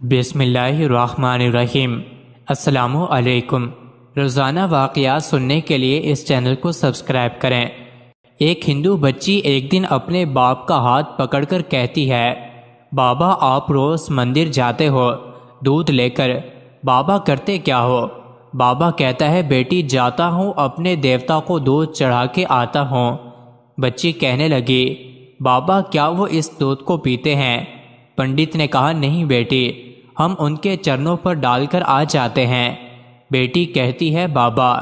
بسم اللہ الرحمن الرحیم۔ السلام علیکم۔ روزانہ واقعات سننے کے لیے اس چینل کو سبسکرائب کریں۔ ایک ہندو بچی ایک دن اپنے باپ کا ہاتھ پکڑ کر کہتی ہے، بابا آپ روز مندر جاتے ہو دودھ لے کر، بابا کرتے کیا ہو؟ بابا کہتا ہے، بیٹی جاتا ہوں اپنے دیوتا کو دودھ چڑھا کے آتا ہوں۔ بچی کہنے لگی، بابا کیا وہ اس دودھ کو پیتے ہیں؟ پنڈت نے کہا، نہیں بیٹی، ہم ان کے چرنوں پر ڈال کر آ جاتے ہیں۔ بیٹی کہتی ہے، بابا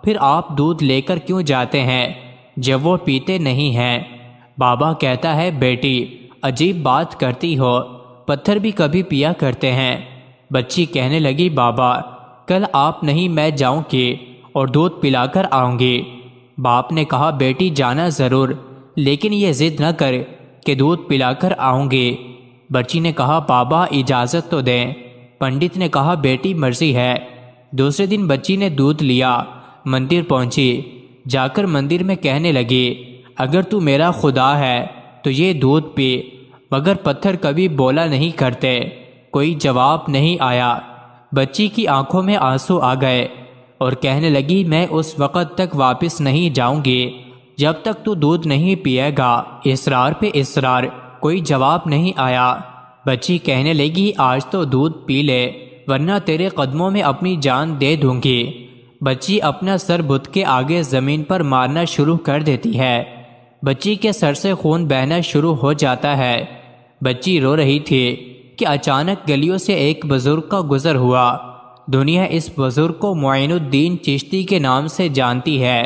پھر آپ دودھ لے کر کیوں جاتے ہیں جب وہ پیتے نہیں ہیں؟ بابا کہتا ہے، بیٹی عجیب بات کرتی ہو، پتھر بھی کبھی پیا کرتے ہیں۔ بچی کہنے لگی، بابا کل آپ نہیں میں جاؤں گی اور دودھ پلا کر آؤں گی۔ باپ نے کہا، بیٹی جانا ضرور، لیکن یہ ضد نہ کر کہ دودھ پلا کر آؤں گی۔ بچی نے کہا، بابا اجازت تو دیں۔ پنڈت نے کہا، بیٹی مرضی ہے۔ دوسرے دن بچی نے دودھ لیا، مندر پہنچی، جا کر مندر میں کہنے لگی، اگر تو میرا خدا ہے تو یہ دودھ پی۔ مگر پتھر کبھی بولا نہیں کرتے، کوئی جواب نہیں آیا۔ بچی کی آنکھوں میں آنسو آ گئے اور کہنے لگی، میں اس وقت تک واپس نہیں جاؤں گی جب تک تو دودھ نہیں پیے گا۔ اصرار پہ اصرار، کوئی جواب نہیں آیا۔ بچی کہنے لگی، آج تو دودھ پی لے ورنہ تیرے قدموں میں اپنی جان دے دوں گی۔ بچی اپنا سر بت کے آگے زمین پر مارنا شروع کر دیتی ہے۔ بچی کے سر سے خون بہنا شروع ہو جاتا ہے۔ بچی رو رہی تھی کہ اچانک گلیوں سے ایک بزرگ کا گزر ہوا۔ دنیا اس بزرگ کو معین الدین چشتی کے نام سے جانتی ہے۔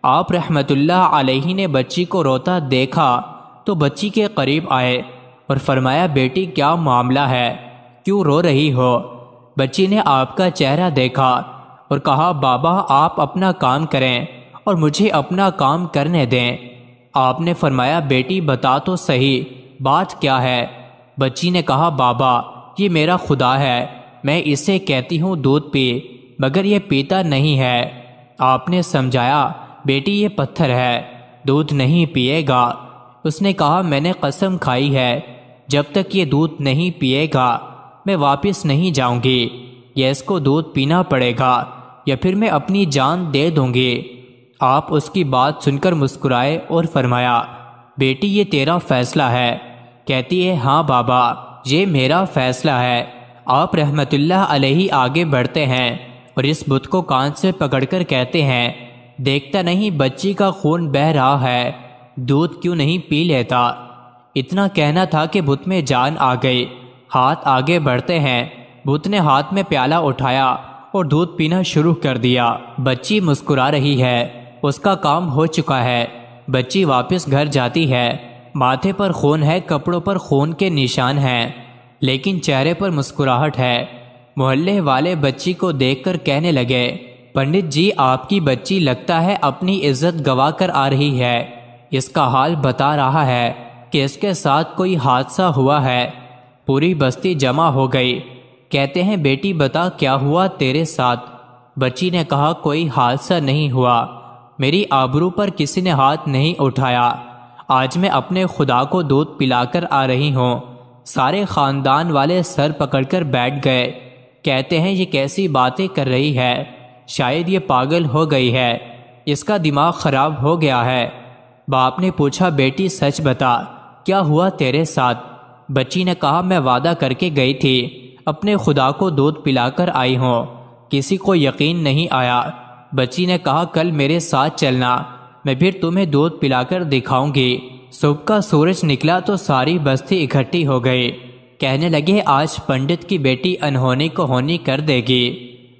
آپ رحمت اللہ علیہ نے بچی کو روتا دیکھا تو بچی کے قریب آئے اور فرمایا، بیٹی کیا معاملہ ہے، کیوں رو رہی ہو؟ بچی نے آپ کا چہرہ دیکھا اور کہا، بابا آپ اپنا کام کریں اور مجھے اپنا کام کرنے دیں۔ آپ نے فرمایا، بیٹی بتا تو صحیح بات کیا ہے؟ بچی نے کہا، بابا یہ میرا خدا ہے، میں اسے کہتی ہوں دودھ پی، مگر یہ پیتا نہیں ہے۔ آپ نے سمجھایا، بیٹی یہ پتھر ہے، دودھ نہیں پیے گا۔ اس نے کہا، میں نے قسم کھائی ہے جب تک یہ دودھ نہیں پیے گا میں واپس نہیں جاؤں گی، یا اس کو دودھ پینا پڑے گا یا پھر میں اپنی جان دے دوں گی۔ آپ اس کی بات سن کر مسکرائے اور فرمایا، بیٹی یہ تیرا فیصلہ ہے؟ کہتی ہے، ہاں بابا یہ میرا فیصلہ ہے۔ آپ رحمت اللہ علیہ آگے بڑھتے ہیں اور اس بت کو کان سے پکڑ کر کہتے ہیں، دیکھتا نہیں بچی کا خون بہہ رہا ہے، دودھ کیوں نہیں پی لیتا؟ اتنا کہنا تھا کہ بت میں جان آ گئی۔ ہاتھ آگے بڑھتے ہیں، بت نے ہاتھ میں پیالہ اٹھایا اور دودھ پینا شروع کر دیا۔ بچی مسکرا رہی ہے، اس کا کام ہو چکا ہے۔ بچی واپس گھر جاتی ہے، ماتھے پر خون ہے، کپڑوں پر خون کے نشان ہیں، لیکن چہرے پر مسکراہٹ ہے۔ محلے والے بچی کو دیکھ کر کہنے لگے، پنڈت جی آپ کی بچی لگتا ہے اپنی عزت گوا کر آ رہی ہے، اس کا حال بتا رہا ہے کہ اس کے ساتھ کوئی حادثہ ہوا ہے۔ پوری بستی جمع ہو گئی، کہتے ہیں، بیٹی بتا کیا ہوا تیرے ساتھ؟ بچی نے کہا، کوئی حادثہ نہیں ہوا، میری آبرو پر کسی نے ہاتھ نہیں اٹھایا، آج میں اپنے خدا کو دودھ پلا کر آ رہی ہوں۔ سارے خاندان والے سر پکڑ کر بیٹھ گئے، کہتے ہیں، یہ کیسی باتیں کر رہی ہے، شاید یہ پاگل ہو گئی ہے، اس کا دماغ خراب ہو گیا ہے۔ باپ نے پوچھا، بیٹی سچ بتا کیا ہوا تیرے ساتھ؟ بچی نے کہا، میں وعدہ کر کے گئی تھی اپنے خدا کو دودھ پلا کر آئی ہوں، کسی کو یقین نہیں آیا۔ بچی نے کہا، کل میرے ساتھ چلنا، میں پھر تمہیں دودھ پلا کر دکھاؤں گی۔ صبح کا سورج نکلا تو ساری بستی اکٹھی ہو گئی، کہنے لگے، آج پنڈت کی بیٹی انہونی کو ہونی کر دے گی۔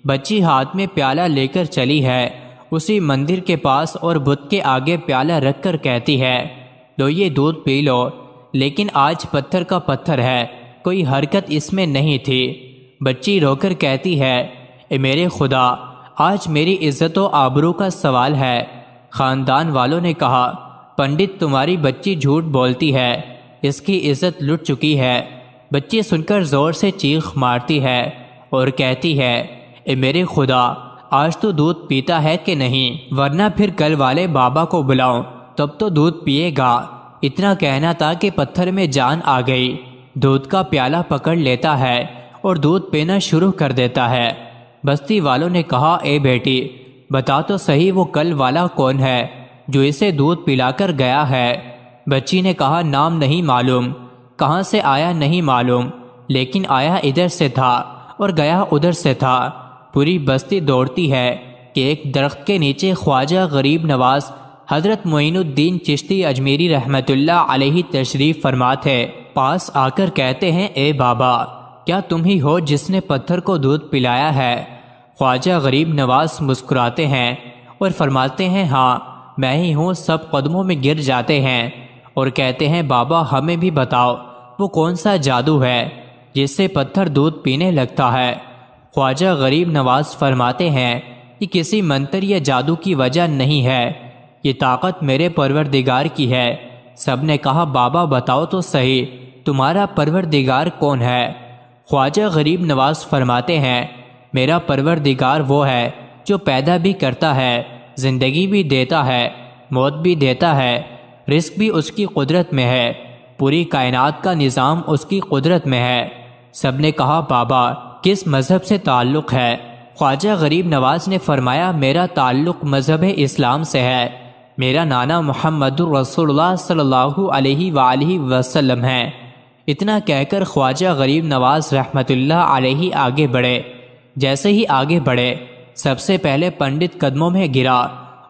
بچی ہاتھ میں پیالہ لے کر چلی ہے، اسی مندر کے پاس اور بت کے آگے پیالہ رکھ کر کہتی ہے، لو یہ دودھ پی لو، لیکن آج پتھر کا پتھر ہے، کوئی حرکت اس میں نہیں تھی۔ بچی رو کر کہتی ہے، اے میرے خدا، آج میری عزت و آبرو کا سوال ہے۔ خاندان والوں نے کہا، پنڈت تمہاری بچی جھوٹ بولتی ہے، اس کی عزت لٹ چکی ہے۔ بچی سن کر زور سے چیخ مارتی ہے اور کہتی ہے، اے میرے خدا، آج تو دودھ پیتا ہے کہ نہیں، ورنہ پھر کل والے بابا کو بلاؤں تب تو دودھ پیے گا۔ اتنا کہنا تھا کہ پتھر میں جان آ گئی، دودھ کا پیالہ پکڑ لیتا ہے اور دودھ پینا شروع کر دیتا ہے۔ بستی والوں نے کہا اے بیٹی بتا تو صحیح وہ کل والا کون ہے جو اسے دودھ پلا کر گیا ہے؟ بچی نے کہا نام نہیں معلوم، کہاں سے آیا نہیں معلوم، لیکن آیا ادھر سے تھا اور گیا ادھر سے تھا۔ پوری بستی دوڑتی ہے کہ ایک درخت کے نیچے خواجہ غریب نواز حضرت معین الدین چشتی اجمیری رحمۃ اللہ علیہ تشریف فرما تھے۔ پاس آ کر کہتے ہیں اے بابا کیا تم ہی ہو جس نے پتھر کو دودھ پلایا ہے؟ خواجہ غریب نواز مسکراتے ہیں اور فرماتے ہیں ہاں میں ہی ہوں۔ سب قدموں میں گر جاتے ہیں اور کہتے ہیں بابا ہمیں بھی بتاؤ وہ کون سا جادو ہے جس سے پتھر دودھ پینے لگتا ہے؟ خواجہ غریب نواز فرماتے ہیں یہ کسی منتر یا جادو کی وجہ نہیں ہے، یہ طاقت میرے پروردگار کی ہے۔ سب نے کہا بابا بتاؤ تو صحیح تمہارا پروردگار کون ہے؟ خواجہ غریب نواز فرماتے ہیں میرا پروردگار وہ ہے جو پیدا بھی کرتا ہے، زندگی بھی دیتا ہے، موت بھی دیتا ہے، رزق بھی اس کی قدرت میں ہے، پوری کائنات کا نظام اس کی قدرت میں ہے۔ سب نے کہا بابا کس مذہب سے تعلق ہے؟ خواجہ غریب نواز نے فرمایا میرا تعلق مذہب اسلام سے ہے، میرا نانا محمد الرسول اللہ صلی اللہ علیہ وآلہ وسلم ہے۔ اتنا کہہ کر خواجہ غریب نواز رحمۃ اللہ علیہ آگے بڑھے۔ جیسے ہی آگے بڑھے سب سے پہلے پنڈت قدموں میں گرا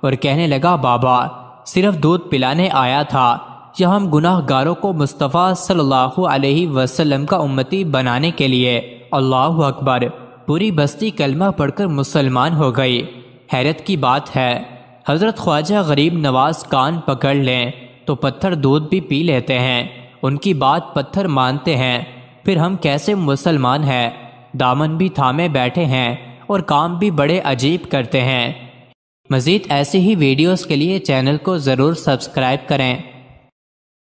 اور کہنے لگا بابا صرف دودھ پلانے آیا تھا یا ہم گناہ گاروں کو مصطفیٰ صلی اللہ علیہ وسلم کا امتی بنانے کے لیے؟ اللہ اکبر! پوری بستی کلمہ پڑھ کر مسلمان ہو گئی۔ حیرت کی بات ہے حضرت خواجہ غریب نواز کان پکڑ لیں تو پتھر دودھ بھی پی لیتے ہیں، ان کی بات پتھر مانتے ہیں، پھر ہم کیسے مسلمان ہیں؟ دامن بھی تھامے بیٹھے ہیں اور کام بھی بڑے عجیب کرتے ہیں۔ مزید ایسی ہی ویڈیوز کے لیے چینل کو ضرور سبسکرائب کریں۔